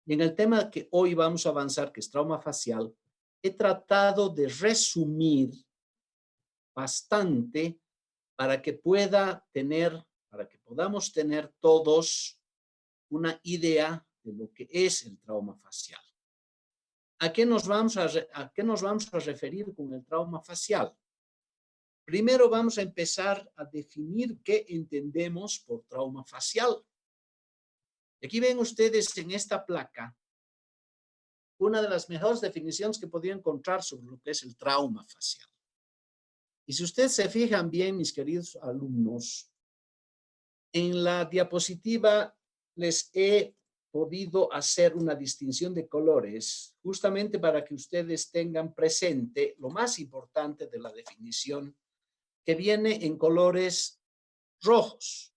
Y en el tema que hoy vamos a avanzar, que es trauma facial, he tratado de resumir bastante para que para que podamos tener todos una idea de lo que es el trauma facial. ¿A qué nos vamos a referir con el trauma facial? Primero vamos a empezar a definir qué entendemos por trauma facial. Aquí ven ustedes en esta placa una de las mejores definiciones que podía encontrar sobre lo que es el trauma facial. Y si ustedes se fijan bien, mis queridos alumnos, en la diapositiva les he podido hacer una distinción de colores justamente para que ustedes tengan presente lo más importante de la definición, que viene en colores rojos.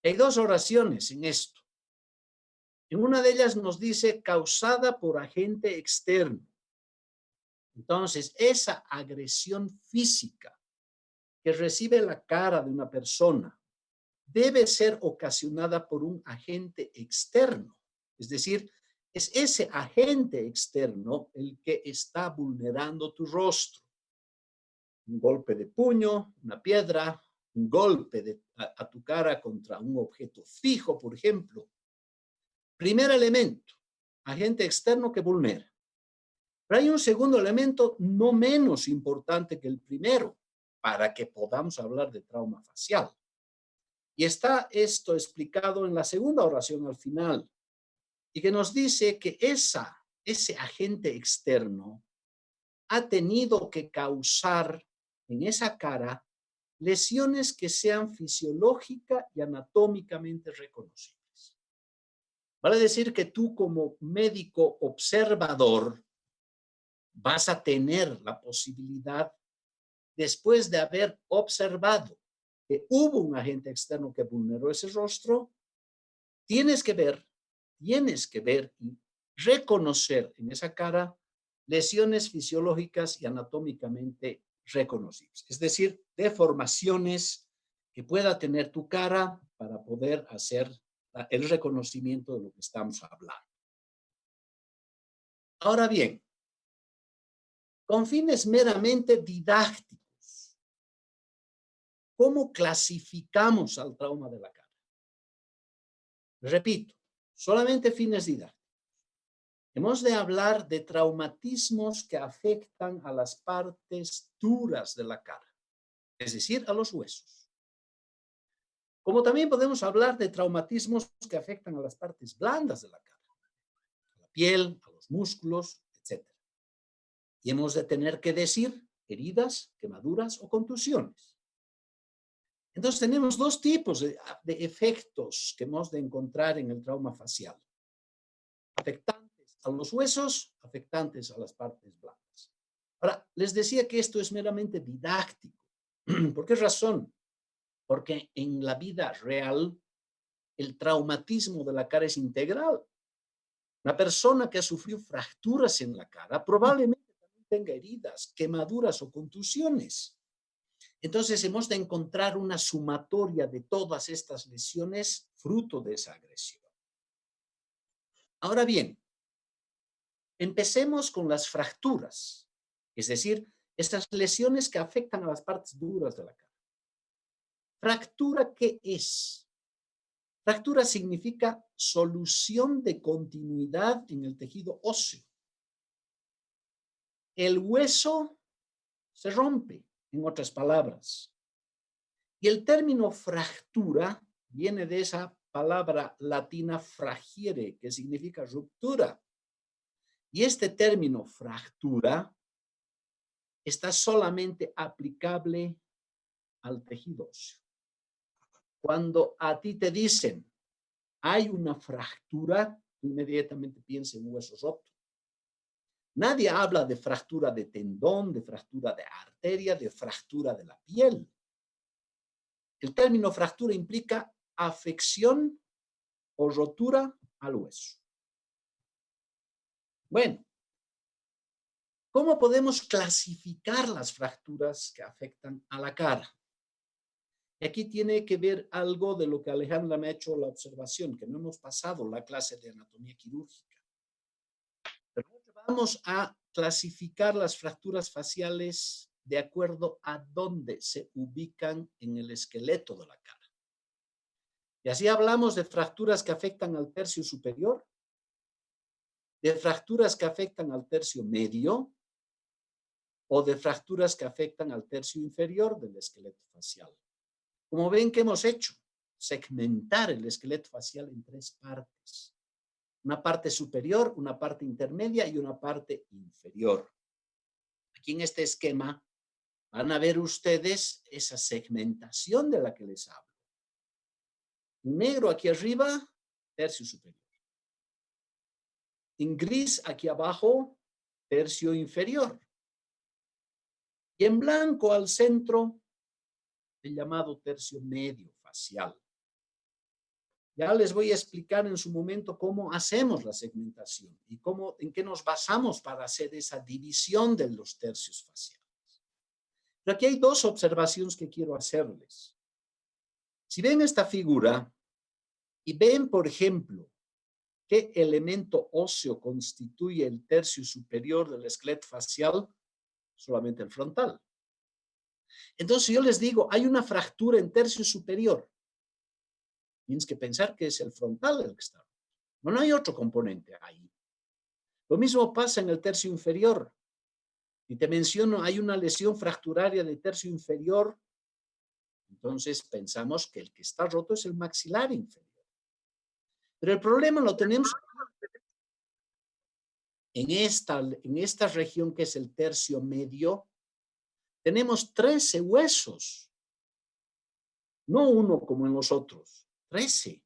Hay dos oraciones en esto. En una de ellas nos dice causada por agente externo. Entonces, esa agresión física que recibe la cara de una persona debe ser ocasionada por un agente externo. Es decir, es ese agente externo el que está vulnerando tu rostro. Un golpe de puño, una piedra, un golpe a tu cara contra un objeto fijo, por ejemplo. Primer elemento, agente externo que vulnera. Pero hay un segundo elemento no menos importante que el primero para que podamos hablar de trauma facial. Y está esto explicado en la segunda oración al final, y que nos dice que ese agente externo ha tenido que causar en esa cara lesiones que sean fisiológica y anatómicamente reconocibles. Vale decir que tú como médico observador vas a tener la posibilidad, después de haber observado que hubo un agente externo que vulneró ese rostro, tienes que ver y reconocer en esa cara lesiones fisiológicas y anatómicamente reconocibles. Es decir, deformaciones que pueda tener tu cara para poder hacer el reconocimiento de lo que estamos hablando. Ahora bien, con fines meramente didácticos, ¿cómo clasificamos al trauma de la cara? Repito, solamente fines didácticos. Hemos de hablar de traumatismos que afectan a las partes duras de la cara, es decir, a los huesos. Como también podemos hablar de traumatismos que afectan a las partes blandas de la cara, a la piel, a los músculos, etc. Y hemos de tener que decir heridas, quemaduras o contusiones. Entonces tenemos dos tipos de efectos que hemos de encontrar en el trauma facial. Afectantes a los huesos, afectantes a las partes blandas. Ahora, les decía que esto es meramente didáctico. ¿Por qué razón? Porque en la vida real el traumatismo de la cara es integral. Una persona que ha sufrido fracturas en la cara probablemente también tenga heridas, quemaduras o contusiones. Entonces hemos de encontrar una sumatoria de todas estas lesiones fruto de esa agresión. Ahora bien, empecemos con las fracturas, es decir, estas lesiones que afectan a las partes duras de la cara. ¿Fractura qué es? Fractura significa solución de continuidad en el tejido óseo. El hueso se rompe, en otras palabras. Y el término fractura viene de esa palabra latina fragere, que significa ruptura. Y este término fractura está solamente aplicable al tejido óseo. Cuando a ti te dicen, hay una fractura, tú inmediatamente piensas en un hueso roto. Nadie habla de fractura de tendón, de fractura de arteria, de fractura de la piel. El término fractura implica afección o rotura al hueso. Bueno, ¿cómo podemos clasificar las fracturas que afectan a la cara? Y aquí tiene que ver algo de lo que Alejandra me ha hecho la observación, que no hemos pasado la clase de anatomía quirúrgica. Pero vamos a clasificar las fracturas faciales de acuerdo a dónde se ubican en el esqueleto de la cara. Y así hablamos de fracturas que afectan al tercio superior, de fracturas que afectan al tercio medio o de fracturas que afectan al tercio inferior del esqueleto facial. Como ven, ¿qué hemos hecho? Segmentar el esqueleto facial en tres partes. Una parte superior, una parte intermedia y una parte inferior. Aquí en este esquema van a ver ustedes esa segmentación de la que les hablo. Negro aquí arriba, tercio superior. En gris aquí abajo, tercio inferior. Y en blanco al centro, el llamado tercio medio facial. Ya les voy a explicar en su momento cómo hacemos la segmentación y en qué nos basamos para hacer esa división de los tercios faciales. Pero aquí hay dos observaciones que quiero hacerles. Si ven esta figura y ven, por ejemplo, qué elemento óseo constituye el tercio superior del esqueleto facial, solamente el frontal. Entonces yo les digo, hay una fractura en tercio superior. Tienes que pensar que es el frontal el que está. No hay otro componente ahí. Lo mismo pasa en el tercio inferior. Y te menciono, hay una lesión fracturaria de tercio inferior. Entonces pensamos que el que está roto es el maxilar inferior. Pero el problema lo tenemos en esta región que es el tercio medio. Tenemos 13 huesos. No uno como en los otros, 13.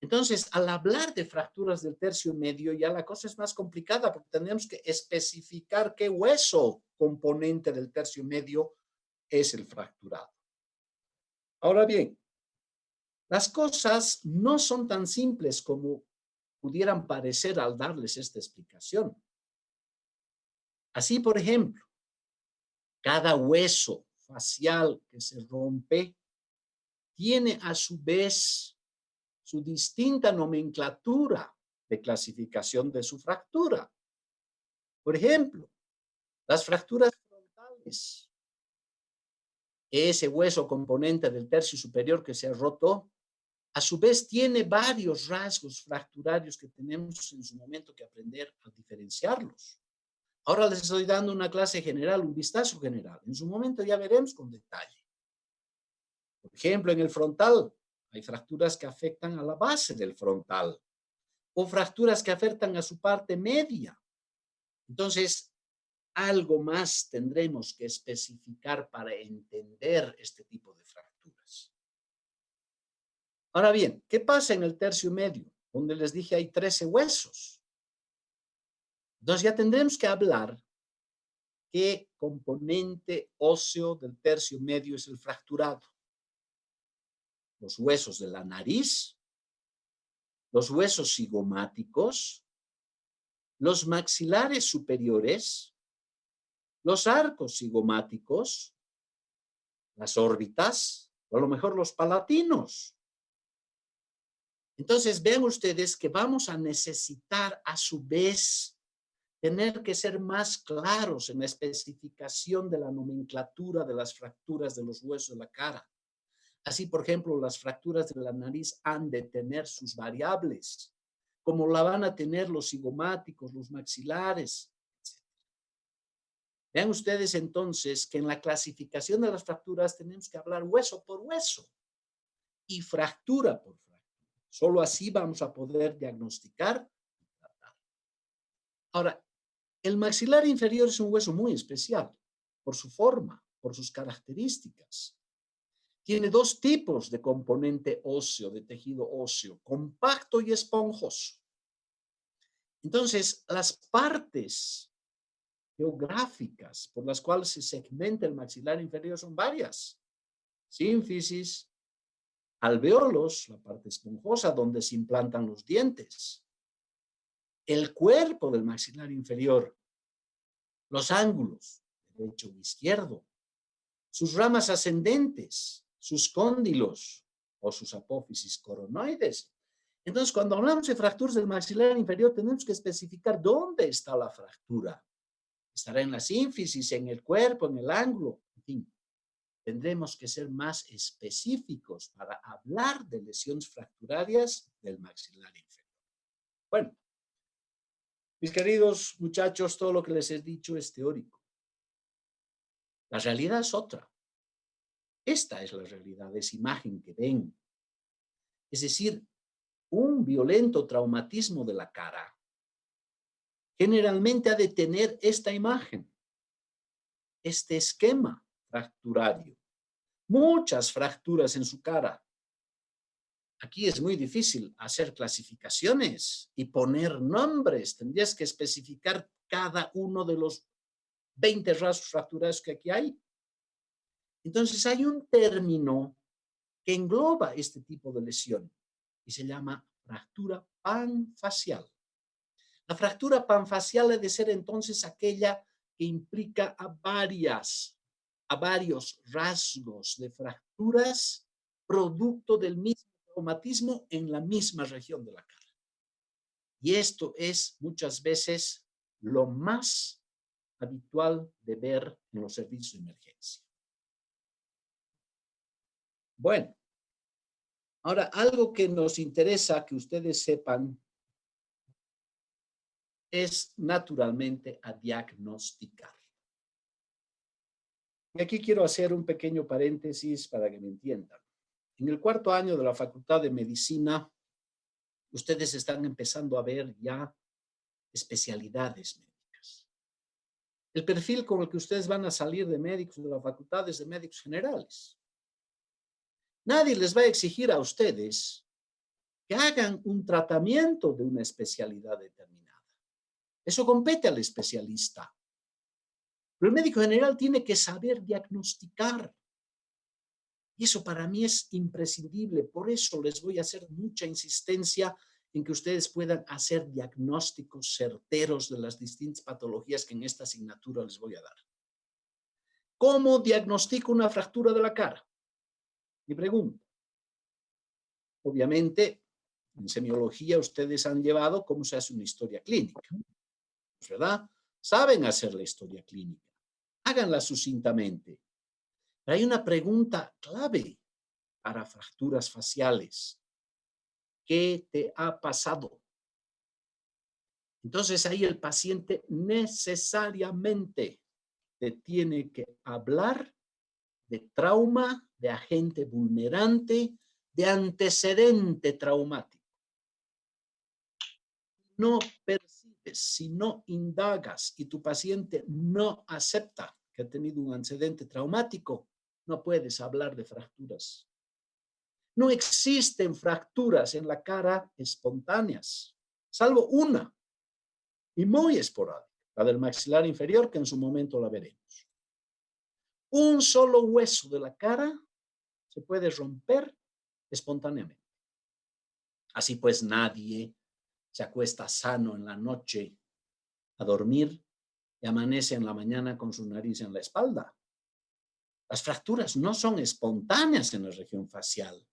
Entonces, al hablar de fracturas del tercio medio, ya la cosa es más complicada porque tenemos que especificar qué hueso componente del tercio medio es el fracturado. Ahora bien, las cosas no son tan simples como pudieran parecer al darles esta explicación. Así, por ejemplo, cada hueso facial que se rompe tiene a su vez su distinta nomenclatura de clasificación de su fractura. Por ejemplo, las fracturas frontales, ese hueso componente del tercio superior que se ha roto, a su vez tiene varios rasgos fracturarios que tenemos en su momento que aprender a diferenciarlos. Ahora les estoy dando una clase general, un vistazo general. En su momento ya veremos con detalle. Por ejemplo, en el frontal hay fracturas que afectan a la base del frontal o fracturas que afectan a su parte media. Entonces, algo más tendremos que especificar para entender este tipo de fracturas. Ahora bien, ¿qué pasa en el tercio medio? Donde les dije hay 13 huesos. Entonces ya tendremos que hablar qué componente óseo del tercio medio es el fracturado. Los huesos de la nariz, los huesos cigomáticos, los maxilares superiores, los arcos cigomáticos, las órbitas, o a lo mejor los palatinos. Entonces, vean ustedes que vamos a necesitar a su vez tener que ser más claros en la especificación de la nomenclatura de las fracturas de los huesos de la cara. Así, por ejemplo, las fracturas de la nariz han de tener sus variables, como la van a tener los cigomáticos, los maxilares, etc. Vean ustedes entonces que en la clasificación de las fracturas tenemos que hablar hueso por hueso y fractura por fractura. Solo así vamos a poder diagnosticar y tratar. Ahora, el maxilar inferior es un hueso muy especial por su forma, por sus características. Tiene dos tipos de componente óseo, de tejido óseo, compacto y esponjoso. Entonces, las partes geográficas por las cuales se segmenta el maxilar inferior son varias. Sínfisis, alvéolos, la parte esponjosa donde se implantan los dientes, el cuerpo del maxilar inferior, los ángulos, derecho o izquierdo, sus ramas ascendentes, sus cóndilos o sus apófisis coronoides. Entonces, cuando hablamos de fracturas del maxilar inferior, tenemos que especificar dónde está la fractura. ¿Estará en la sínfisis, en el cuerpo, en el ángulo? En fin, tendremos que ser más específicos para hablar de lesiones fracturarias del maxilar inferior. Bueno, mis queridos muchachos, todo lo que les he dicho es teórico. La realidad es otra. Esta es la realidad, esa imagen que ven. Es decir, un violento traumatismo de la cara generalmente ha de tener esta imagen, este esquema fracturario. Muchas fracturas en su cara. Aquí es muy difícil hacer clasificaciones y poner nombres. Tendrías que especificar cada uno de los 20 rasgos fracturados que aquí hay. Entonces hay un término que engloba este tipo de lesión y se llama fractura panfacial. La fractura panfacial ha de ser entonces aquella que implica a varios rasgos de fracturas producto del mismo traumatismo en la misma región de la cara. Y esto es muchas veces lo más habitual de ver en los servicios de emergencia. Bueno, ahora algo que nos interesa que ustedes sepan es naturalmente a diagnosticar. Y aquí quiero hacer un pequeño paréntesis para que me entiendan. En el 4º año de la Facultad de Medicina, ustedes están empezando a ver ya especialidades médicas. El perfil con el que ustedes van a salir de médicos de la facultad es de médicos generales. Nadie les va a exigir a ustedes que hagan un tratamiento de una especialidad determinada. Eso compete al especialista. Pero el médico general tiene que saber diagnosticar. Y eso para mí es imprescindible. Por eso les voy a hacer mucha insistencia en que ustedes puedan hacer diagnósticos certeros de las distintas patologías que en esta asignatura les voy a dar. ¿Cómo diagnostico una fractura de la cara? Mi pregunta. Obviamente, en semiología ustedes han llevado cómo se hace una historia clínica, ¿verdad? Saben hacer la historia clínica. Háganla sucintamente. Pero hay una pregunta clave para fracturas faciales. ¿Qué te ha pasado? Entonces ahí el paciente necesariamente te tiene que hablar de trauma, de agente vulnerante, de antecedente traumático. No percibes, si no indagas y tu paciente no acepta que ha tenido un antecedente traumático, no puedes hablar de fracturas. No existen fracturas en la cara espontáneas, salvo una, y muy esporádica, la del maxilar inferior, que en su momento la veremos. Un solo hueso de la cara se puede romper espontáneamente. Así pues, nadie se acuesta sano en la noche a dormir y amanece en la mañana con su nariz en la espalda. Las fracturas no son espontáneas en la región facial.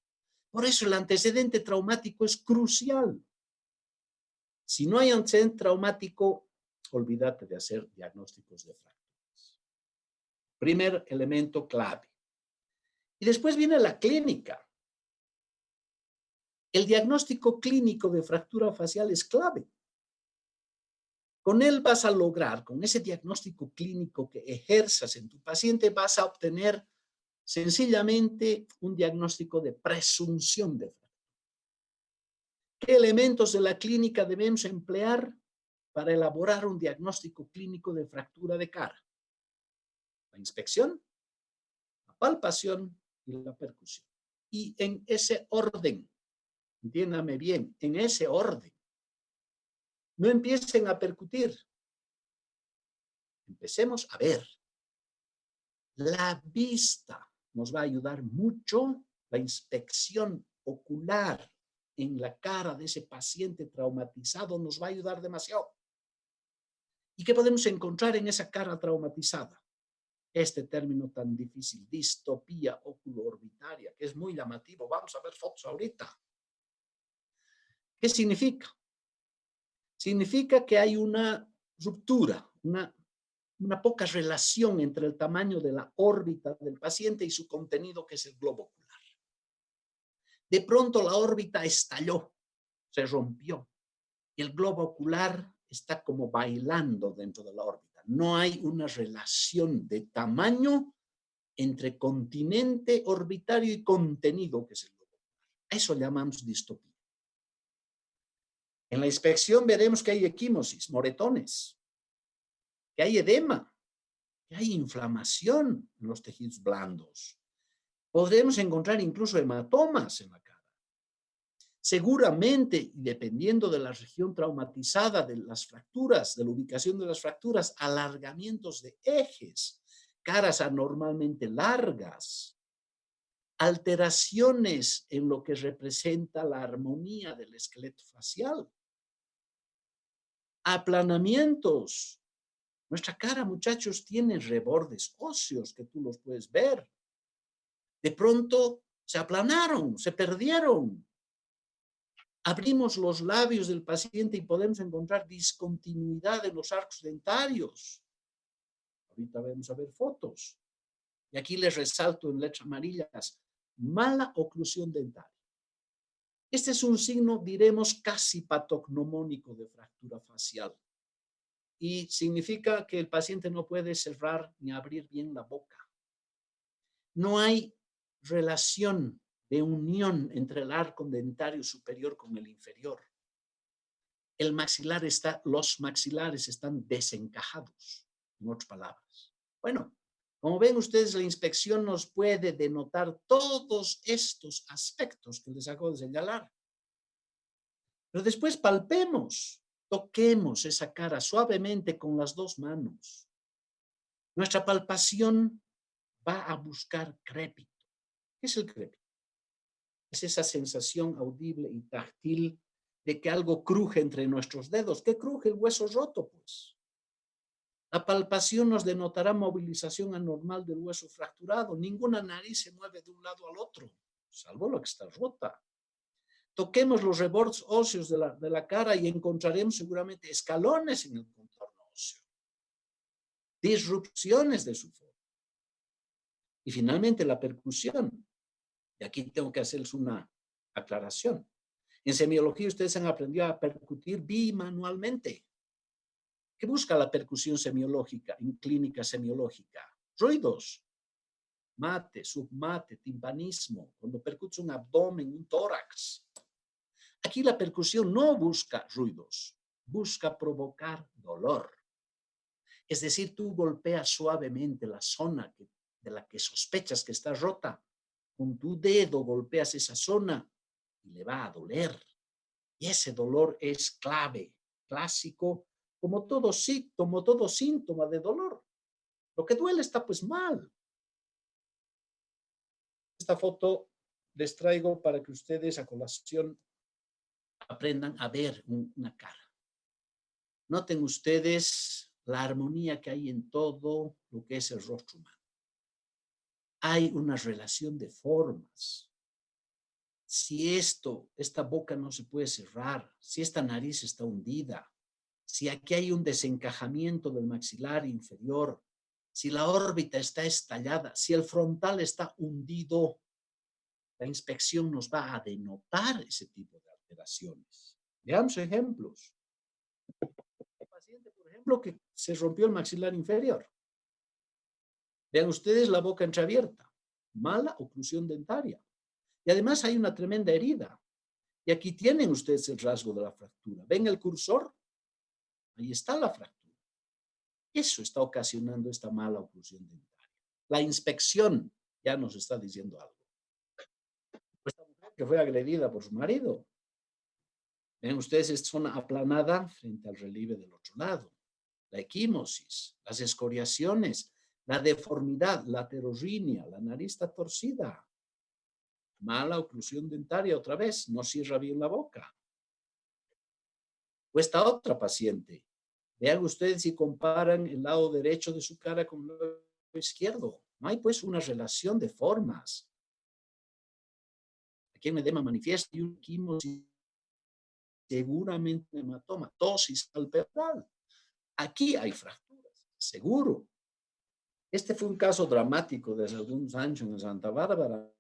Por eso el antecedente traumático es crucial. Si no hay antecedente traumático, olvídate de hacer diagnósticos de fracturas. Primer elemento clave. Y después viene la clínica. El diagnóstico clínico de fractura facial es clave. Con él vas a lograr, con ese diagnóstico clínico que ejerzas en tu paciente, vas a obtener sencillamente un diagnóstico de presunción de fractura. ¿Qué elementos de la clínica debemos emplear para elaborar un diagnóstico clínico de fractura de cara? La inspección, la palpación y la percusión. Y en ese orden, entiéndame bien, en ese orden. No empiecen a percutir. Empecemos a ver. La vista nos va a ayudar mucho, la inspección ocular en la cara de ese paciente traumatizado nos va a ayudar demasiado. ¿Y qué podemos encontrar en esa cara traumatizada? este término tan difícil, distopía oculo-orbitaria, que es muy llamativo. Vamos a ver fotos ahorita. ¿Qué significa? Significa que hay una ruptura, una poca relación entre el tamaño de la órbita del paciente y su contenido, que es el globo ocular. De pronto la órbita estalló, se rompió, y el globo ocular está como bailando dentro de la órbita. No hay una relación de tamaño entre continente orbitario y contenido, que es el globo ocular. A eso llamamos distopía. En la inspección veremos que hay equimosis, moretones, que hay edema, que hay inflamación en los tejidos blandos. Podremos encontrar incluso hematomas en la cara. Seguramente, dependiendo de la región traumatizada, de las fracturas, de la ubicación de las fracturas, alargamientos de ejes, caras anormalmente largas, alteraciones en lo que representa la armonía del esqueleto facial, aplanamientos. Nuestra cara, muchachos, tiene rebordes óseos que tú los puedes ver. De pronto se aplanaron, se perdieron. Abrimos los labios del paciente y podemos encontrar discontinuidad en los arcos dentarios. Ahorita vamos a ver fotos. Y aquí les resalto en letras amarillas, mala oclusión dentaria. Este es un signo, diremos, casi patognomónico de fractura facial. Y significa que el paciente no puede cerrar ni abrir bien la boca. No hay relación de unión entre el arco dentario superior con el inferior. El maxilar los maxilares están desencajados, en otras palabras. Bueno, como ven ustedes, la inspección nos puede denotar todos estos aspectos que les acabo de señalar. Pero después palpemos, toquemos esa cara suavemente con las dos manos. Nuestra palpación va a buscar crépito. ¿Qué es el crépito? Es esa sensación audible y táctil de que algo cruje entre nuestros dedos. ¿Qué cruje? El hueso roto, pues. La palpación nos denotará movilización anormal del hueso fracturado. Ninguna nariz se mueve de un lado al otro, salvo la que está rota. Toquemos los rebordes óseos de la cara y encontraremos seguramente escalones en el contorno óseo, disrupciones de su forma. Y finalmente la percusión. Y aquí tengo que hacerles una aclaración. En semiología ustedes han aprendido a percutir bimanualmente. ¿Qué busca la percusión semiológica en clínica semiológica? Ruidos, mate, submate, timpanismo, cuando percutes un abdomen, un tórax. Aquí la percusión no busca ruidos, busca provocar dolor. Es decir, tú golpeas suavemente la zona de la que sospechas que está rota. Con tu dedo golpeas esa zona y le va a doler. Y ese dolor es clave, clásico, como todo síntoma de dolor. Lo que duele está pues mal. Esta foto les traigo para que ustedes a colación aprendan a ver una cara. Noten ustedes la armonía que hay en todo lo que es el rostro humano. Hay una relación de formas. Si esta boca no se puede cerrar, si esta nariz está hundida, si aquí hay un desencajamiento del maxilar inferior, si la órbita está estallada, si el frontal está hundido, la inspección nos va a denotar ese tipo de alteraciones. Veamos ejemplos. El paciente, por ejemplo, que se rompió el maxilar inferior. Vean ustedes la boca entreabierta, mala oclusión dentaria. Y además hay una tremenda herida. Y aquí tienen ustedes el rasgo de la fractura. ¿Ven el cursor? Ahí está la fractura. Eso está ocasionando esta mala oclusión dentaria. La inspección ya nos está diciendo algo. Esta mujer que fue agredida por su marido. Ven ustedes esta zona aplanada frente al relieve del otro lado. La equimosis, las escoriaciones, la deformidad, la heterorrinea, la nariz está torcida. Mala oclusión dentaria otra vez, no cierra bien la boca. O esta otra paciente. Vean ustedes si comparan el lado derecho de su cara con el izquierdo. No hay pues una relación de formas. Aquí en edema manifiesto y un quimosis, seguramente hematomatosis alveolar. Aquí hay fracturas, seguro. Este fue un caso dramático desde algunos años en Santa Bárbara.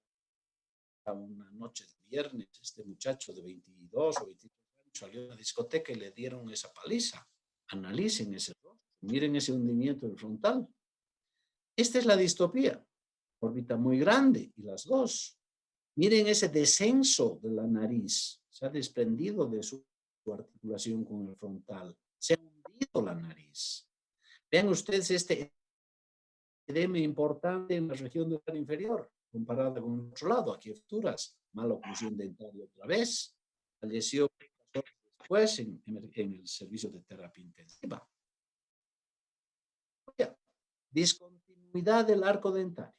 Una noche de viernes, este muchacho de 22 o 23 años salió a la discoteca y le dieron esa paliza. Analicen ese rostro, miren ese hundimiento del frontal. Esta es la distopía, órbita muy grande y las dos. Miren ese descenso de la nariz, se ha desprendido de su articulación con el frontal, se ha hundido la nariz. Vean ustedes este edema importante en la región del área inferior, comparada con el otro lado. Aquí fracturas, mala oclusión dentaria otra vez, falleció después en el servicio de terapia intensiva. Discontinuidad del arco dentario.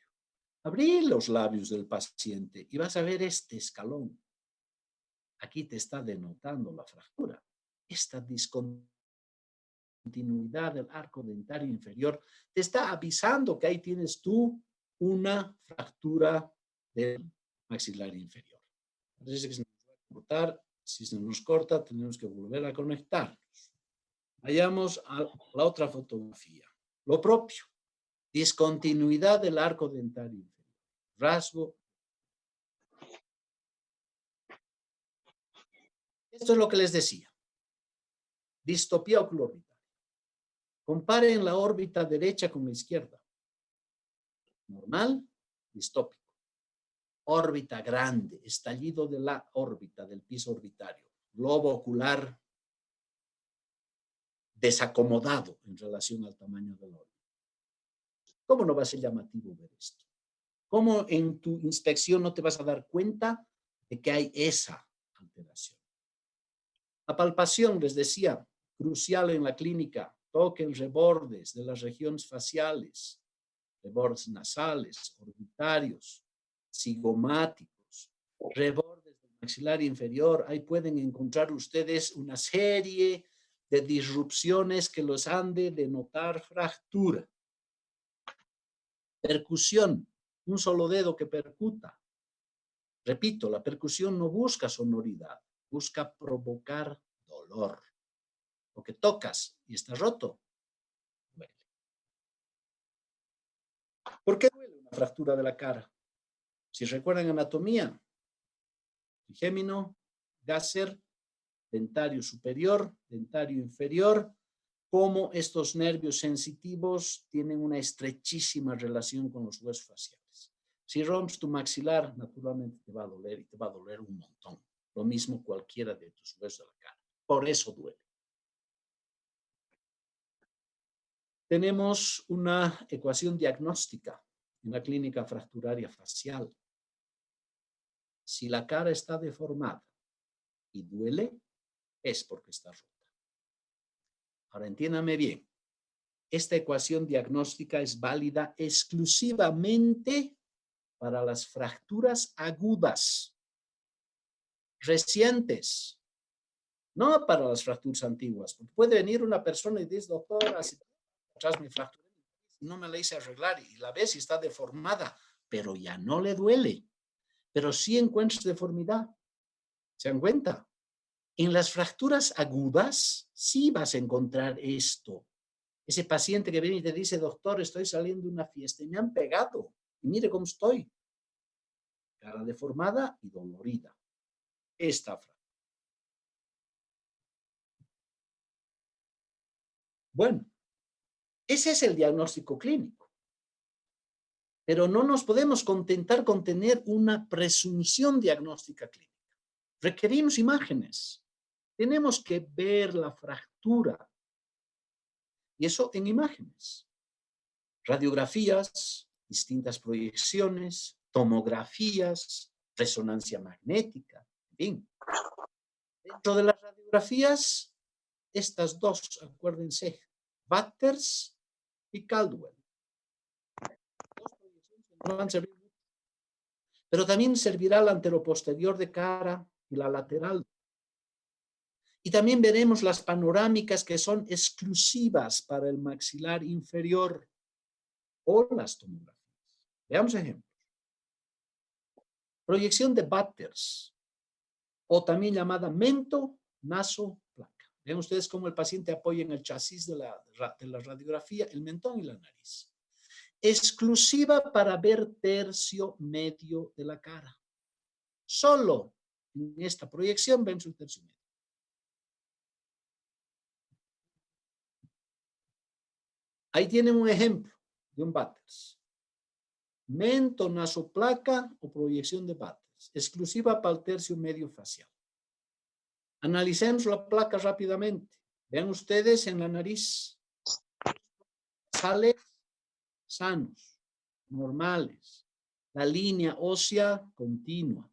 Abrí los labios del paciente y vas a ver este escalón. Aquí te está denotando la fractura. Esta discontinuidad del arco dentario inferior te está avisando que ahí tienes tú una fractura del maxilar inferior. Parece que se nos va a cortar. Si se nos corta, tenemos que volver a conectarnos. Vayamos a la otra fotografía. Lo propio. Discontinuidad del arco dentario inferior. Rasgo. Esto es lo que les decía. Distopía oculoorbital. Comparen la órbita derecha con la izquierda. Normal, distópico. Órbita grande, estallido de la órbita, del piso orbitario. Globo ocular desacomodado en relación al tamaño del órbita. ¿Cómo no va a ser llamativo ver esto? ¿Cómo en tu inspección no te vas a dar cuenta de que hay esa alteración? La palpación, les decía, crucial en la clínica. Toquen rebordes de las regiones faciales, rebordes nasales, orbitarios, cigomáticos, rebordes del maxilar inferior. Ahí pueden encontrar ustedes una serie de disrupciones que los han de denotar fractura. Percusión, un solo dedo que percuta. Repito, la percusión no busca sonoridad, busca provocar dolor. Lo que tocas y está roto, duele. ¿Por qué duele una fractura de la cara? Si recuerdan anatomía, trigémino, Gasser, dentario superior, dentario inferior, cómo estos nervios sensitivos tienen una estrechísima relación con los huesos faciales. Si rompes tu maxilar, naturalmente te va a doler y te va a doler un montón. Lo mismo cualquiera de tus huesos de la cara. Por eso duele. Tenemos una ecuación diagnóstica en la clínica fracturaria facial. Si la cara está deformada y duele, es porque está rota. Ahora entiéndame bien. Esta ecuación diagnóstica es válida exclusivamente para las fracturas agudas, recientes, no para las fracturas antiguas. Puede venir una persona y dice, doctor, hace atrás me fracturé, no me la hice arreglar y la ves y está deformada, pero ya no le duele. Pero sí encuentras deformidad. ¿Se dan cuenta? En las fracturas agudas sí vas a encontrar esto. Ese paciente que viene y te dice, doctor, estoy saliendo de una fiesta y me han pegado. Y mire cómo estoy. Cara deformada y dolorida. Esta fractura. Bueno, ese es el diagnóstico clínico. Pero no nos podemos contentar con tener una presunción diagnóstica clínica. Requerimos imágenes. Tenemos que ver la fractura. Y eso en imágenes. Radiografías, distintas proyecciones, tomografías, resonancia magnética, en fin. Dentro de las radiografías, estas dos, acuérdense, Batters y Caldwell. Dos proyecciones que no van a servir mucho. Pero también servirá la anteroposterior de cara y la lateral. Y también veremos las panorámicas que son exclusivas para el maxilar inferior. o las tomografías. Veamos ejemplos. Proyección de Batters, o también llamada mento-nasoplaca. Vean ustedes cómo el paciente apoya en el chasis de la radiografía el mentón y la nariz. Exclusiva para ver tercio medio de la cara. Solo en esta proyección ven su tercio medio. Ahí tienen un ejemplo de un Batters. Mento-nasoplaca o proyección de Batters, exclusiva para el tercio medio facial. Analicemos la placa rápidamente. Vean ustedes en la nariz. Sales sanos, normales. La línea ósea continua.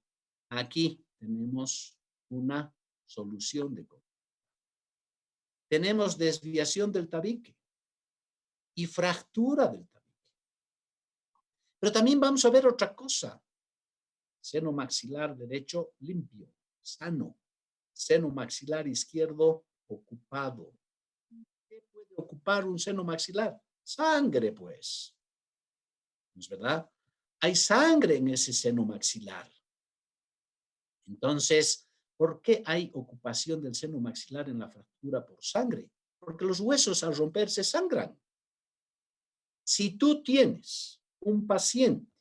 Aquí tenemos una solución de conflicto. Tenemos desviación del tabique y fractura del tabique. Pero también vamos a ver otra cosa. Seno maxilar derecho limpio, sano. Seno maxilar izquierdo ocupado. ¿Qué puede ocupar un seno maxilar? Sangre, pues. ¿No es verdad? Hay sangre en ese seno maxilar. Entonces, ¿por qué hay ocupación del seno maxilar en la fractura por sangre? Porque los huesos al romperse sangran. Si tú tienes un paciente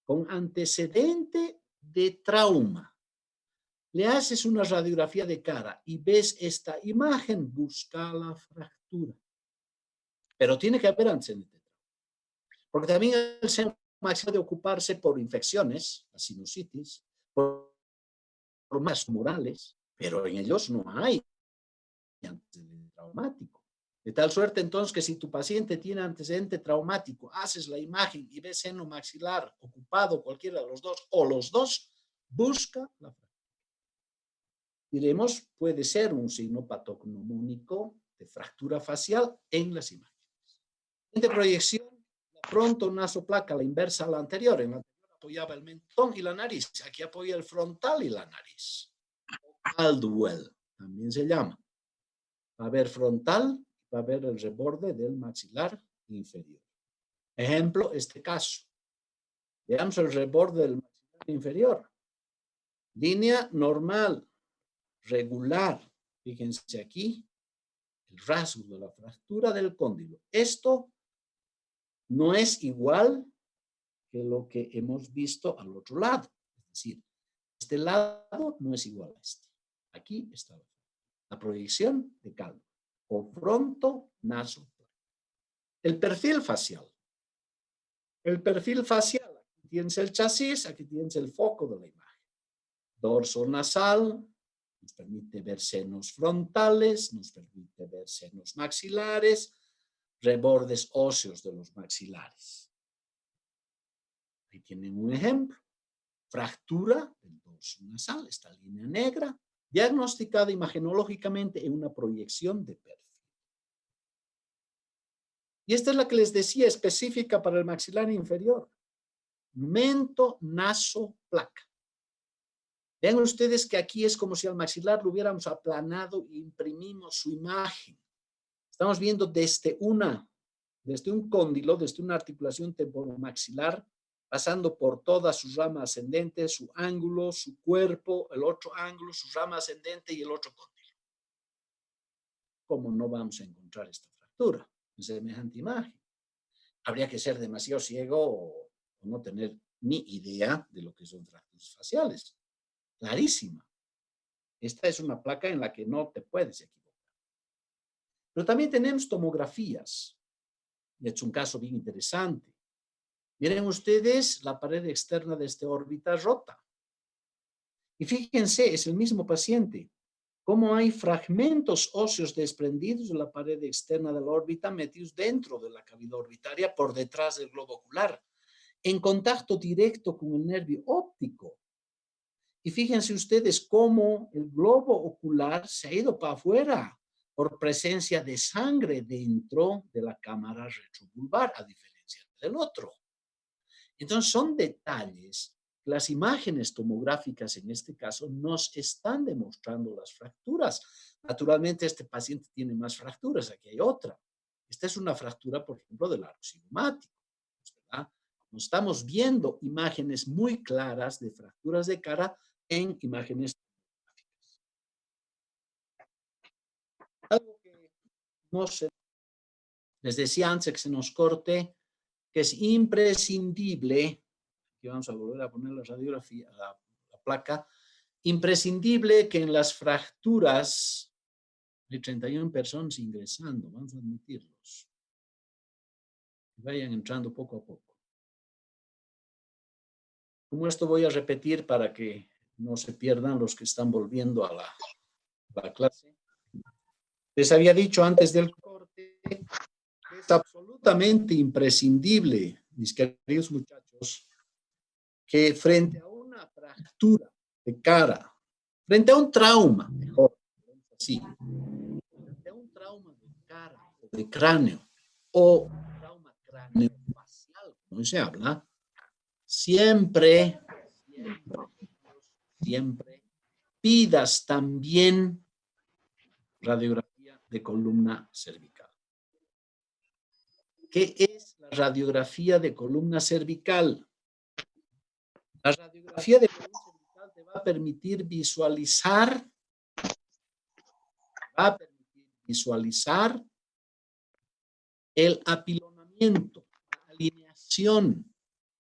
con antecedente de trauma, le haces una radiografía de cara y ves esta imagen, busca la fractura. Pero tiene que haber antecedente. Porque también el seno maxilar de ocuparse por infecciones, la sinusitis, por más tumorales, pero en ellos no hay antecedente traumático. De tal suerte entonces que si tu paciente tiene antecedente traumático, haces la imagen y ves seno maxilar ocupado, cualquiera de los dos, o los dos, busca la fractura. Diremos, puede ser un signo patognomónico de fractura facial en las imágenes. En proyección, la frontonasoplaca, la inversa a la anterior. En la anterior apoyaba el mentón y la nariz. Aquí apoya el frontal y la nariz. Caldwell también se llama. Va a haber frontal, va a haber el reborde del maxilar inferior. Ejemplo, este caso. Veamos el reborde del maxilar inferior. Línea normal, regular. Fíjense aquí, el rasgo de la fractura del cóndilo. Esto no es igual que lo que hemos visto al otro lado. Es decir, este lado no es igual a este. Aquí está la proyección de Caldwell o frontonasoplaca. El perfil facial. El perfil facial. Aquí tienes el chasis, aquí tienes el foco de la imagen. Dorso nasal, nos permite ver senos frontales, nos permite ver senos maxilares, rebordes óseos de los maxilares. Ahí tienen un ejemplo. Fractura del dorso nasal, esta línea negra, diagnosticada imagenológicamente en una proyección de perfil. Y esta es la que les decía, específica para el maxilar inferior. Mento-nasoplaca. Vean ustedes que aquí es como si al maxilar lo hubiéramos aplanado e imprimimos su imagen. Estamos viendo desde un cóndilo, desde una articulación temporomaxilar, pasando por toda su rama ascendente, su ángulo, su cuerpo, el otro ángulo, su rama ascendente y el otro cóndilo. ¿Cómo no vamos a encontrar esta fractura en semejante imagen? Habría que ser demasiado ciego o no tener ni idea de lo que son fracturas faciales. Clarísima. Esta es una placa en la que no te puedes equivocar. Pero también tenemos tomografías. Y es un caso bien interesante. Miren ustedes la pared externa de esta órbita rota. Y fíjense, es el mismo paciente. Cómo hay fragmentos óseos desprendidos de la pared externa de la órbita metidos dentro de la cavidad orbitaria por detrás del globo ocular, en contacto directo con el nervio óptico. Y fíjense ustedes cómo el globo ocular se ha ido para afuera por presencia de sangre dentro de la cámara retrovulvar, a diferencia del otro. Entonces son detalles. Las imágenes tomográficas en este caso nos están demostrando las fracturas. Naturalmente este paciente tiene más fracturas, aquí hay otra. Esta es una fractura, por ejemplo, del arco cigomático. Estamos viendo imágenes muy claras de fracturas de cara en imágenes tomográficas. Algo que no se, les decía antes que se nos corte, que es imprescindible, aquí vamos a volver a poner la radiografía, la placa, imprescindible que en las fracturas, hay 31 personas ingresando, vamos a admitirlos, vayan entrando poco a poco. Como esto voy a repetir para que no se pierdan los que están volviendo a la clase. Les había dicho antes del corte que es absolutamente imprescindible, mis queridos muchachos, que frente a una fractura de cara, frente a un trauma, mejor, así, frente a un trauma de cara o de cráneo o trauma craneofacial, como se habla, siempre pidas también radiografía de columna cervical. ¿Qué es la radiografía de columna cervical? La radiografía de columna cervical te va a permitir visualizar el apilonamiento, la alineación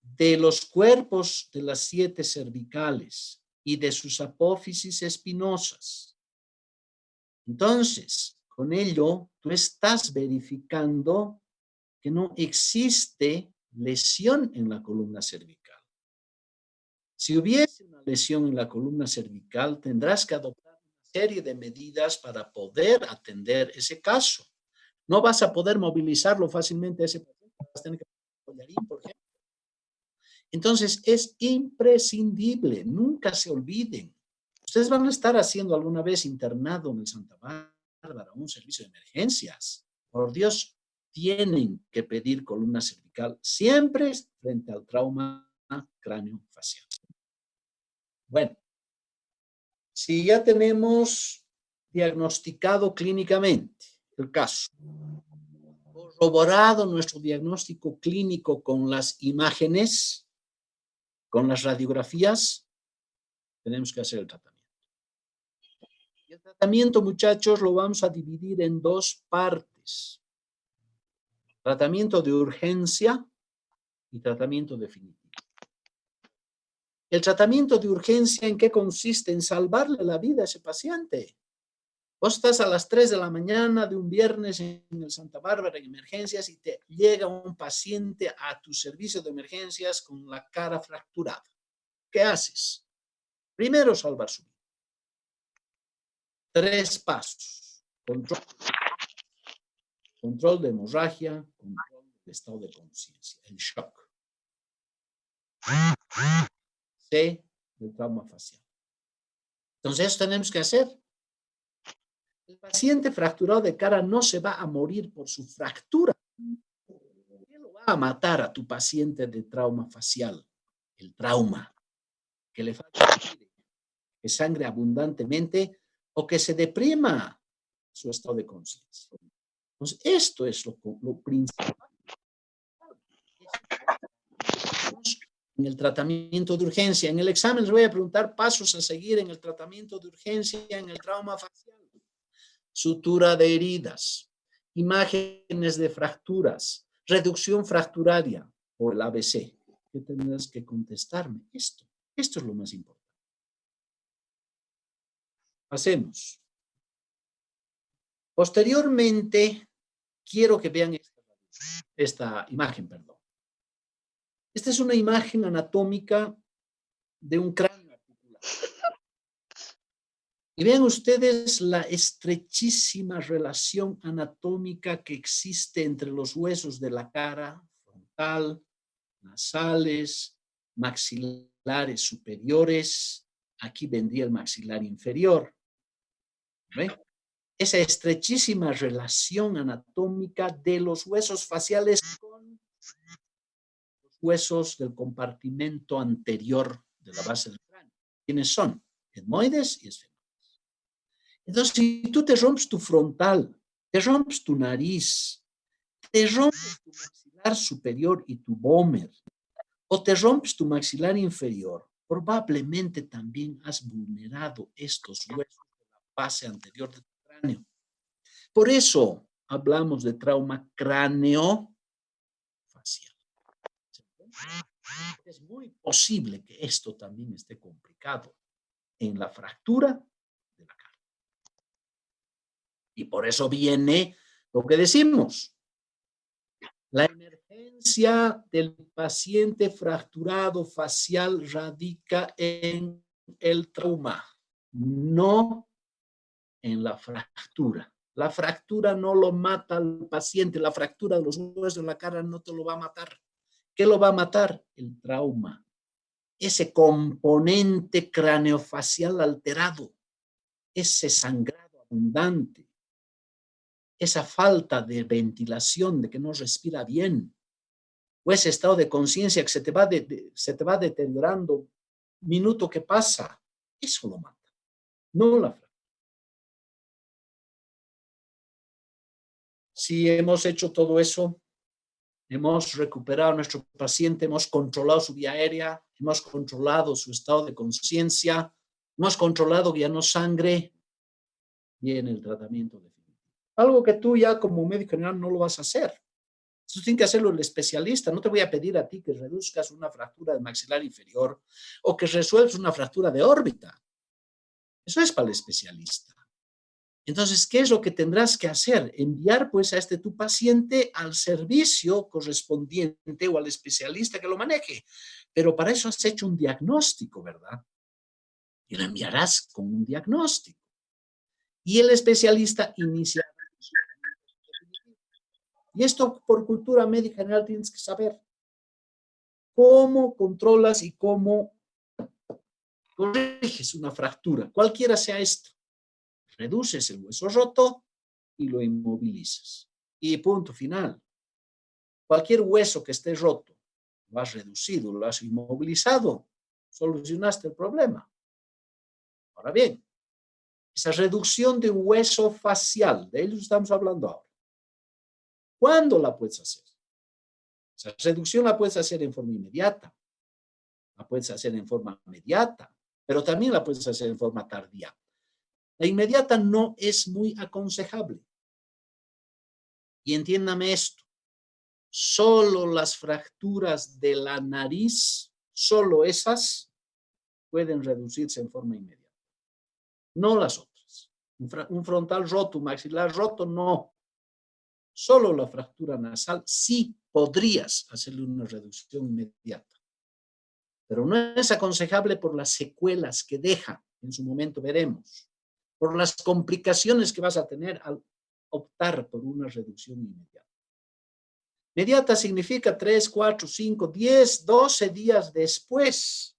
de los cuerpos de las 7 cervicales y de sus apófisis espinosas. Entonces, con ello, tú estás verificando que no existe lesión en la columna cervical. Si hubiese una lesión en la columna cervical, tendrás que adoptar una serie de medidas para poder atender ese caso. No vas a poder movilizarlo fácilmente a ese paciente, vas a tener que poner un collarín, por ejemplo. Entonces, es imprescindible, nunca se olviden. Ustedes van a estar haciendo alguna vez internado en el Santa Bárbara, un servicio de emergencias. Por Dios, tienen que pedir columna cervical siempre frente al trauma cráneo-facial. Bueno, si ya tenemos diagnosticado clínicamente el caso, corroborado nuestro diagnóstico clínico con las imágenes, con las radiografías, tenemos que hacer el tratamiento. Y el tratamiento, muchachos, lo vamos a dividir en 2 partes. Tratamiento de urgencia y tratamiento definitivo. El tratamiento de urgencia, ¿en qué consiste? En salvarle la vida a ese paciente. Vos estás a las 3 de la mañana de un viernes en el Santa Bárbara en emergencias y te llega un paciente a tu servicio de emergencias con la cara fracturada. ¿Qué haces? Primero, salvar su vida. 3 pasos. Control de hemorragia, control del estado de conciencia, el shock. C, del trauma facial. Entonces, eso tenemos que hacer. El paciente fracturado de cara no se va a morir por su fractura. ¿Qué lo va a matar a tu paciente de trauma facial? El trauma. Que le falta aire, que sangre abundantemente o que se deprima su estado de conciencia. Entonces, esto es lo principal. En el tratamiento de urgencia. En el examen les voy a preguntar pasos a seguir en el tratamiento de urgencia en el trauma facial. Sutura de heridas, imágenes de fracturas, reducción fracturaria o el ABC. ¿Qué tendrás que contestarme? Esto es lo más importante. Hacemos. Posteriormente, quiero que vean esta imagen, perdón. Esta es una imagen anatómica de un cráneo articular. Y vean ustedes la estrechísima relación anatómica que existe entre los huesos de la cara, frontal, nasales, maxilares superiores. Aquí vendría el maxilar inferior. ¿Ve? Esa estrechísima relación anatómica de los huesos faciales con los huesos del compartimento anterior de la base del cráneo. ¿Quiénes son? Etmoides y esfenoides. Entonces, si tú te rompes tu frontal, te rompes tu nariz, te rompes tu maxilar superior y tu vómer, o te rompes tu maxilar inferior, probablemente también has vulnerado estos huesos de la base anterior de tu cráneo. Por eso hablamos de trauma craneofacial. Es muy posible que esto también esté complicado en la fractura de la cara. Y por eso viene lo que decimos. La emergencia del paciente fracturado facial radica en el trauma, no en la fractura. La fractura no lo mata al paciente, la fractura de los huesos de la cara no te lo va a matar. ¿Qué lo va a matar? El trauma. Ese componente craneofacial alterado, ese sangrado abundante, esa falta de ventilación, de que no respira bien, o ese estado de conciencia que se te va deteriorando minuto que pasa, eso lo mata, no la fractura. Si hemos hecho todo eso, hemos recuperado a nuestro paciente, hemos controlado su vía aérea, hemos controlado su estado de conciencia, hemos controlado que ya no sangre, viene el tratamiento definitivo. Algo que tú ya como médico general no lo vas a hacer. Eso tiene que hacerlo el especialista. No te voy a pedir a ti que reduzcas una fractura del maxilar inferior o que resuelvas una fractura de órbita. Eso es para el especialista. Entonces, ¿qué es lo que tendrás que hacer? Enviar pues a tu paciente al servicio correspondiente o al especialista que lo maneje. Pero para eso has hecho un diagnóstico, ¿verdad? Y lo enviarás con un diagnóstico. Y el especialista inicia. Y esto por cultura médica general tienes que saber cómo controlas y cómo corriges una fractura, cualquiera sea esto. Reduces el hueso roto y lo inmovilizas. Y punto final. Cualquier hueso que esté roto, lo has reducido, lo has inmovilizado, solucionaste el problema. Ahora bien, esa reducción de hueso facial, de ello estamos hablando ahora. ¿Cuándo la puedes hacer? Esa reducción la puedes hacer en forma inmediata, la puedes hacer en forma inmediata, pero también la puedes hacer en forma tardía. La inmediata no es muy aconsejable. Y entiéndame esto, solo las fracturas de la nariz, solo esas pueden reducirse en forma inmediata, no las otras. Un frontal roto, un maxilar roto, no. Solo la fractura nasal sí podrías hacerle una reducción inmediata. Pero no es aconsejable por las secuelas que deja, en su momento veremos, por las complicaciones que vas a tener al optar por una reducción inmediata. Inmediata significa 3, 4, 5, 10, 12 días después.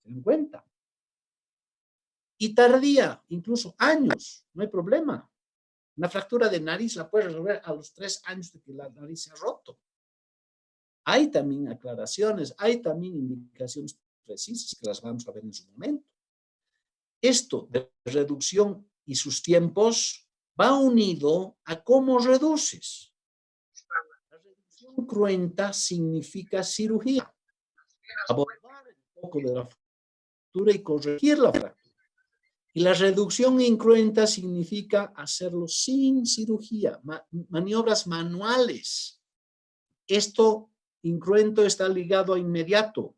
¿Se dan cuenta? Y tardía, incluso años, no hay problema. Una fractura de nariz la puedes resolver a los 3 años de que la nariz se ha roto. Hay también aclaraciones, hay también indicaciones precisas que las vamos a ver en su momento. Esto de reducción y sus tiempos va unido a cómo reduces. La reducción cruenta significa cirugía. Abordar el foco de la fractura y corregir la fractura. Y la reducción incruenta significa hacerlo sin cirugía, maniobras manuales. Esto incruento está ligado a inmediato.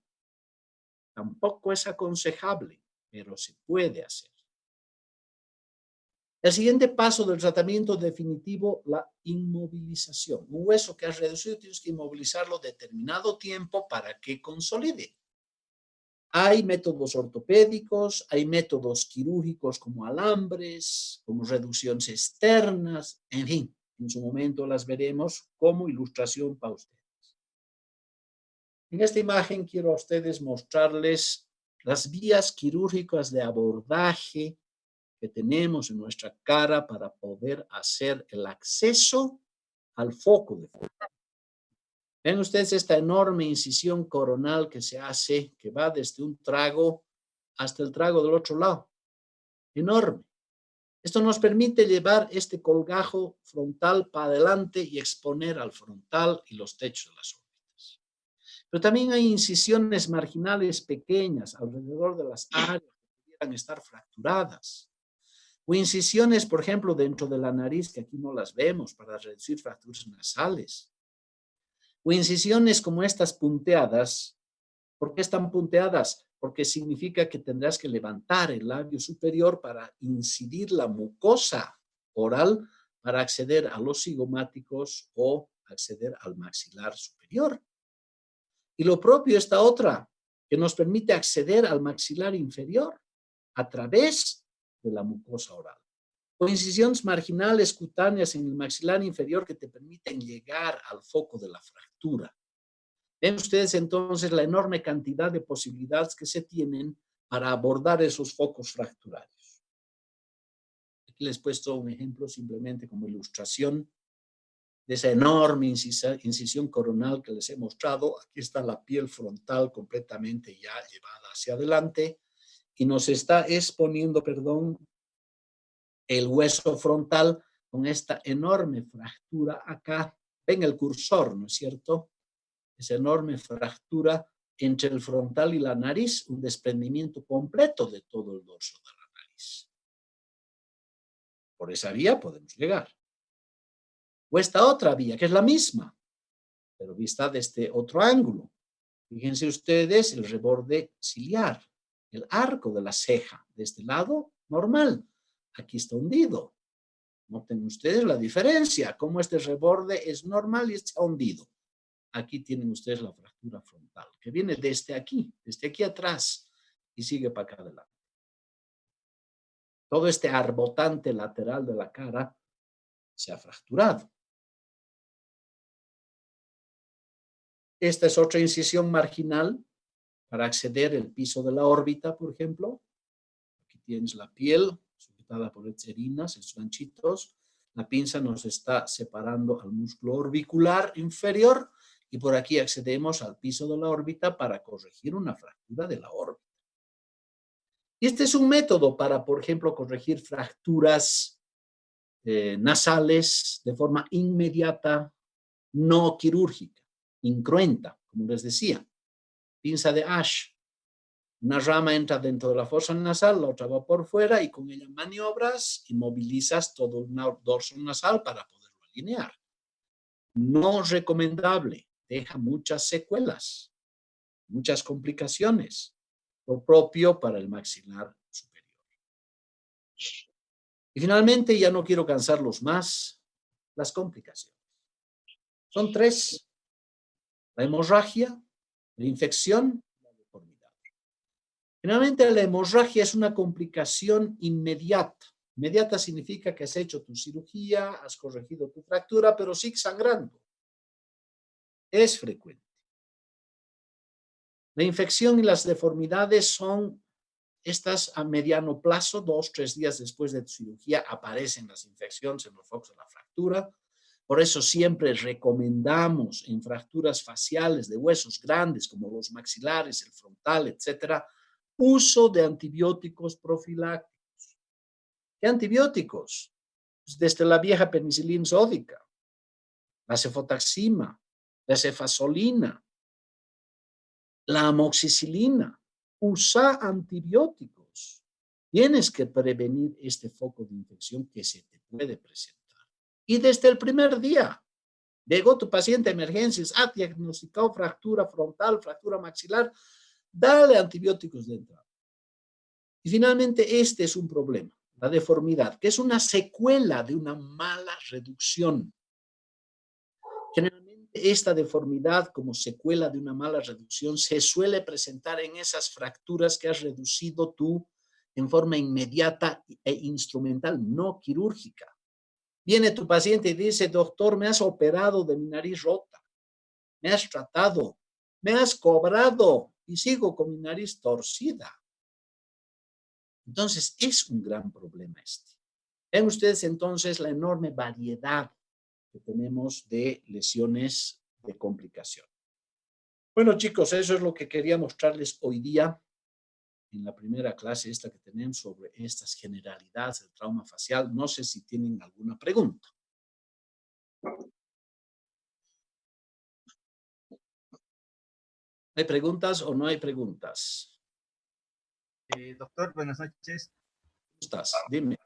Tampoco es aconsejable, pero se puede hacer. El siguiente paso del tratamiento definitivo, la inmovilización. Un hueso que has reducido, tienes que inmovilizarlo determinado tiempo para que consolide. Hay métodos ortopédicos, hay métodos quirúrgicos como alambres, como reducciones externas, en fin, en su momento las veremos como ilustración para ustedes. En esta imagen quiero a ustedes mostrarles las vías quirúrgicas de abordaje que tenemos en nuestra cara para poder hacer el acceso al foco de fuego. Ven ustedes esta enorme incisión coronal que se hace, que va desde un trago hasta el trago del otro lado. Enorme. Esto nos permite llevar este colgajo frontal para adelante y exponer al frontal y los techos de las órbitas. Pero también hay incisiones marginales pequeñas alrededor de las áreas que pudieran estar fracturadas. O incisiones, por ejemplo, dentro de la nariz, que aquí no las vemos, para reducir fracturas nasales. O incisiones como estas punteadas. ¿Por qué están punteadas? Porque significa que tendrás que levantar el labio superior para incidir la mucosa oral para acceder a los cigomáticos o acceder al maxilar superior. Y lo propio esta otra, que nos permite acceder al maxilar inferior a través de la mucosa oral. O incisiones marginales cutáneas en el maxilar inferior que te permiten llegar al foco de la fractura. Ven ustedes entonces la enorme cantidad de posibilidades que se tienen para abordar esos focos fracturarios. Aquí les he puesto un ejemplo simplemente como ilustración de esa enorme incisión coronal que les he mostrado. Aquí está la piel frontal completamente ya llevada hacia adelante y nos está exponiendo, el hueso frontal con esta enorme fractura acá. Ven el cursor, ¿no es cierto? Esa enorme fractura entre el frontal y la nariz, un desprendimiento completo de todo el dorso de la nariz. Por esa vía podemos llegar. O esta otra vía, que es la misma, pero vista desde otro ángulo. Fíjense ustedes el reborde ciliar, el arco de la ceja, de este lado, normal. Aquí está hundido. Noten ustedes la diferencia, cómo este reborde es normal y está hundido. Aquí tienen ustedes la fractura frontal, que viene desde aquí atrás, y sigue para acá adelante. Todo este arbotante lateral de la cara se ha fracturado. Esta es otra incisión marginal para acceder al piso de la órbita, por ejemplo. Aquí tienes la piel sujetada por hecherinas, estos ganchitos. La pinza nos está separando al músculo orbicular inferior y por aquí accedemos al piso de la órbita para corregir una fractura de la órbita. Y este es un método para, por ejemplo, corregir fracturas nasales de forma inmediata, no quirúrgica, incruenta, como les decía. Pinza de Ash. Una rama entra dentro de la fosa nasal, la otra va por fuera y con ella maniobras y movilizas todo el dorso nasal para poderlo alinear. No recomendable, deja muchas secuelas, muchas complicaciones. Lo propio para el maxilar superior. Y finalmente, ya no quiero cansarlos más, las complicaciones. Son tres: la hemorragia, la infección, la deformidad. Generalmente la hemorragia es una complicación inmediata. Inmediata significa que has hecho tu cirugía, has corregido tu fractura, pero sigue sangrando. Es frecuente. La infección y las deformidades son estas a mediano plazo, 2 o 3 días después de tu cirugía aparecen las infecciones en los focos de la fractura. Por eso siempre recomendamos en fracturas faciales de huesos grandes como los maxilares, el frontal, etcétera, uso de antibióticos profilácticos. ¿Qué antibióticos? Pues desde la vieja penicilina sódica, la cefotaxima, la cefazolina, la amoxicilina. Usa antibióticos. Tienes que prevenir este foco de infección que se te puede presentar. Y desde el primer día, llegó tu paciente a emergencias, ha diagnosticado fractura frontal, fractura maxilar, dale antibióticos de entrada. Y finalmente, este es un problema, la deformidad, que es una secuela de una mala reducción. Generalmente, esta deformidad como secuela de una mala reducción se suele presentar en esas fracturas que has reducido tú en forma inmediata e instrumental, no quirúrgica. Viene tu paciente y dice: doctor, me has operado de mi nariz rota, me has tratado, me has cobrado y sigo con mi nariz torcida. Entonces, es un gran problema este. Ven ustedes entonces la enorme variedad que tenemos de lesiones de complicación. Bueno, chicos, eso es lo que quería mostrarles hoy día en la primera clase esta que tenemos sobre estas generalidades del trauma facial. No sé si tienen alguna pregunta. ¿Hay preguntas o no hay preguntas? Doctor, buenas noches. ¿Cómo estás? Dime.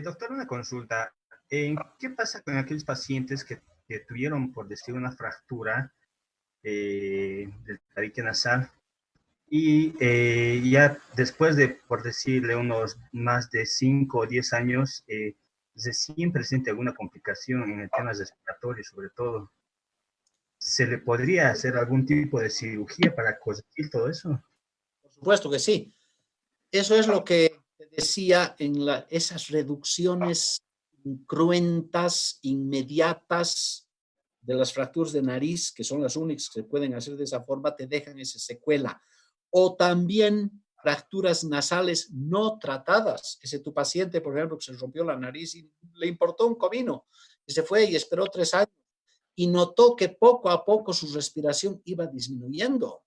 Doctor, una consulta. ¿Qué pasa con aquellos pacientes que tuvieron, por decir, una fractura del tabique nasal y ya después de, por decirle, unos más de 5 o 10 años, se siempre presenta alguna complicación en el tema respiratorio, sobre todo? ¿Se le podría hacer algún tipo de cirugía para corregir todo eso? Por supuesto que sí. Eso es lo que te decía en esas reducciones cruentas, inmediatas de las fracturas de nariz, que son las únicas que se pueden hacer de esa forma, te dejan esa secuela. O también fracturas nasales no tratadas. Ese tu paciente, por ejemplo, que se rompió la nariz y le importó un comino, y se fue y esperó 3 años y notó que poco a poco su respiración iba disminuyendo.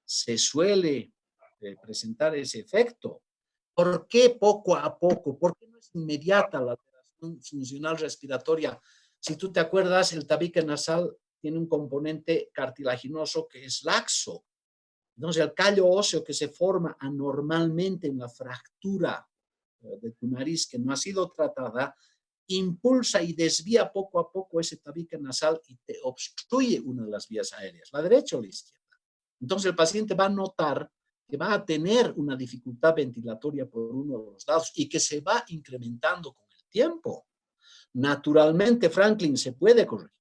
Se suele presentar ese efecto. ¿Por qué poco a poco? ¿Por qué no es inmediata la alteración funcional respiratoria? Si tú te acuerdas, el tabique nasal tiene un componente cartilaginoso que es laxo. Entonces, el callo óseo que se forma anormalmente en la fractura de tu nariz que no ha sido tratada, impulsa y desvía poco a poco ese tabique nasal y te obstruye una de las vías aéreas, la derecha o la izquierda. Entonces, el paciente va a notar que va a tener una dificultad ventilatoria por uno de los lados y que se va incrementando con el tiempo. Naturalmente, Franklin, se puede corregir.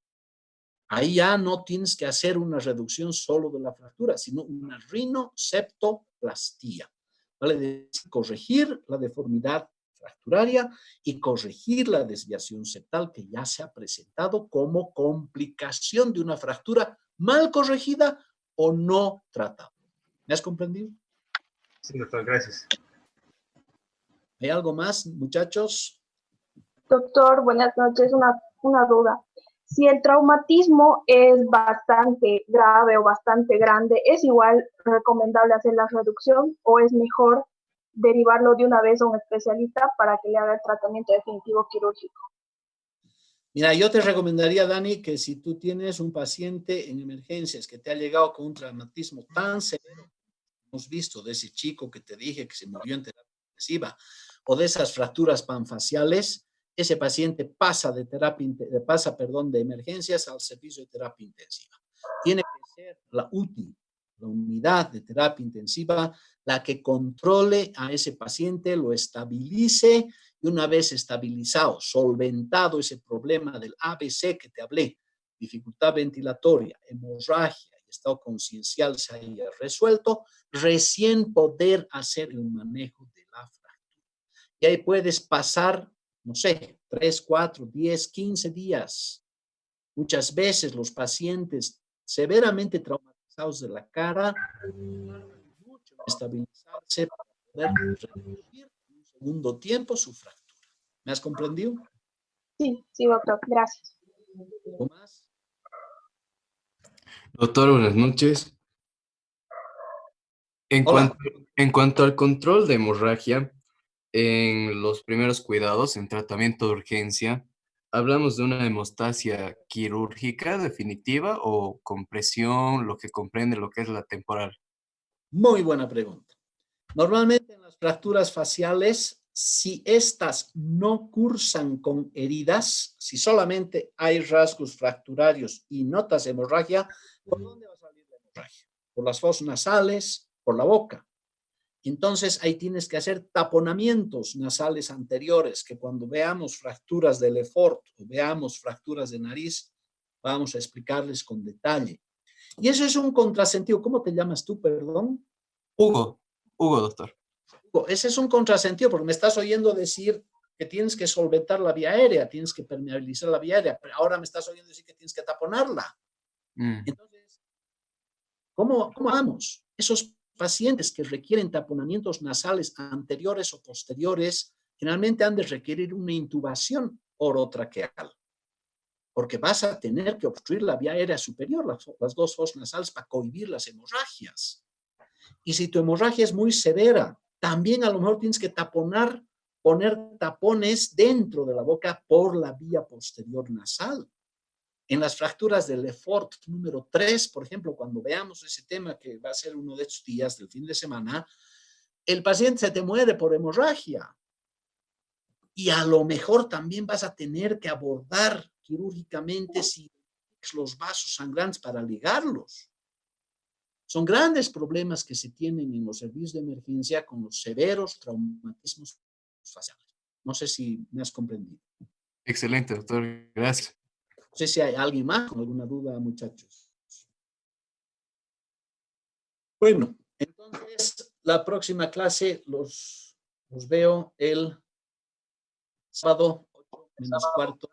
Ahí ya no tienes que hacer una reducción solo de la fractura, sino una rinoseptoplastía. ¿Vale? De corregir la deformidad fracturaria y corregir la desviación septal que ya se ha presentado como complicación de una fractura mal corregida o no tratada. ¿Me has comprendido? Sí, doctor, gracias. ¿Hay algo más, muchachos? Doctor, buenas noches. Una duda. Si el traumatismo es bastante grave o bastante grande, ¿es igual recomendable hacer la reducción o es mejor derivarlo de una vez a un especialista para que le haga el tratamiento definitivo quirúrgico? Mira, yo te recomendaría, Dani, que si tú tienes un paciente en emergencias que te ha llegado con un traumatismo tan severo, hemos visto de ese chico que te dije que se murió en terapia intensiva, o de esas fracturas panfaciales, ese paciente pasa de de emergencias al servicio de terapia intensiva. Tiene que ser la UTI, la unidad de terapia intensiva, la que controle a ese paciente, lo estabilice y una vez estabilizado, solventado ese problema del ABC que te hablé, dificultad ventilatoria, hemorragia y estado conciencial se haya resuelto, recién poder hacer el manejo de la fractura. Y ahí puedes pasar, no sé, 3, 4, 10, 15 días. Muchas veces los pacientes severamente traumatizados de la cara tardan mucho en estabilizarse para poder reducir en un segundo tiempo su fractura. ¿Me has comprendido? Sí, sí, doctor. Gracias. ¿Algo más? Doctor, buenas noches. En Hola. cuanto, en cuanto al control de hemorragia, en los primeros cuidados, en tratamiento de urgencia, ¿hablamos de una hemostasia quirúrgica definitiva o compresión, lo que comprende lo que es la temporal? Muy buena pregunta. Normalmente en las fracturas faciales, si estas no cursan con heridas, si solamente hay rasgos fracturarios y notas hemorragia, ¿por dónde va a salir la hemorragia? Por las fosas nasales, por la boca. Entonces ahí tienes que hacer taponamientos nasales anteriores, que cuando veamos fracturas de Lefort o veamos fracturas de nariz, vamos a explicarles con detalle. Y eso es un contrasentido. ¿Cómo te llamas tú, perdón? Hugo, doctor. Ese es un contrasentido porque me estás oyendo decir que tienes que solventar la vía aérea, tienes que permeabilizar la vía aérea, pero ahora me estás oyendo decir que tienes que taponarla. Entonces, ¿cómo vamos? Esos pacientes que requieren taponamientos nasales anteriores o posteriores generalmente han de requerir una intubación orotraqueal, porque vas a tener que obstruir la vía aérea superior, las dos fosas nasales, para cohibir las hemorragias. Y si tu hemorragia es muy severa, también a lo mejor tienes que poner tapones dentro de la boca por la vía posterior nasal. En las fracturas del Lefort número 3, por ejemplo, cuando veamos ese tema que va a ser uno de estos días del fin de semana, el paciente se te muere por hemorragia. Y a lo mejor también vas a tener que abordar quirúrgicamente si los vasos sangrantes para ligarlos. Son grandes problemas que se tienen en los servicios de emergencia con los severos traumatismos faciales. No sé si me has comprendido. Excelente, doctor. Gracias. No sé si hay alguien más con alguna duda, muchachos. Bueno, entonces la próxima clase los veo el sábado 8 menos cuarto.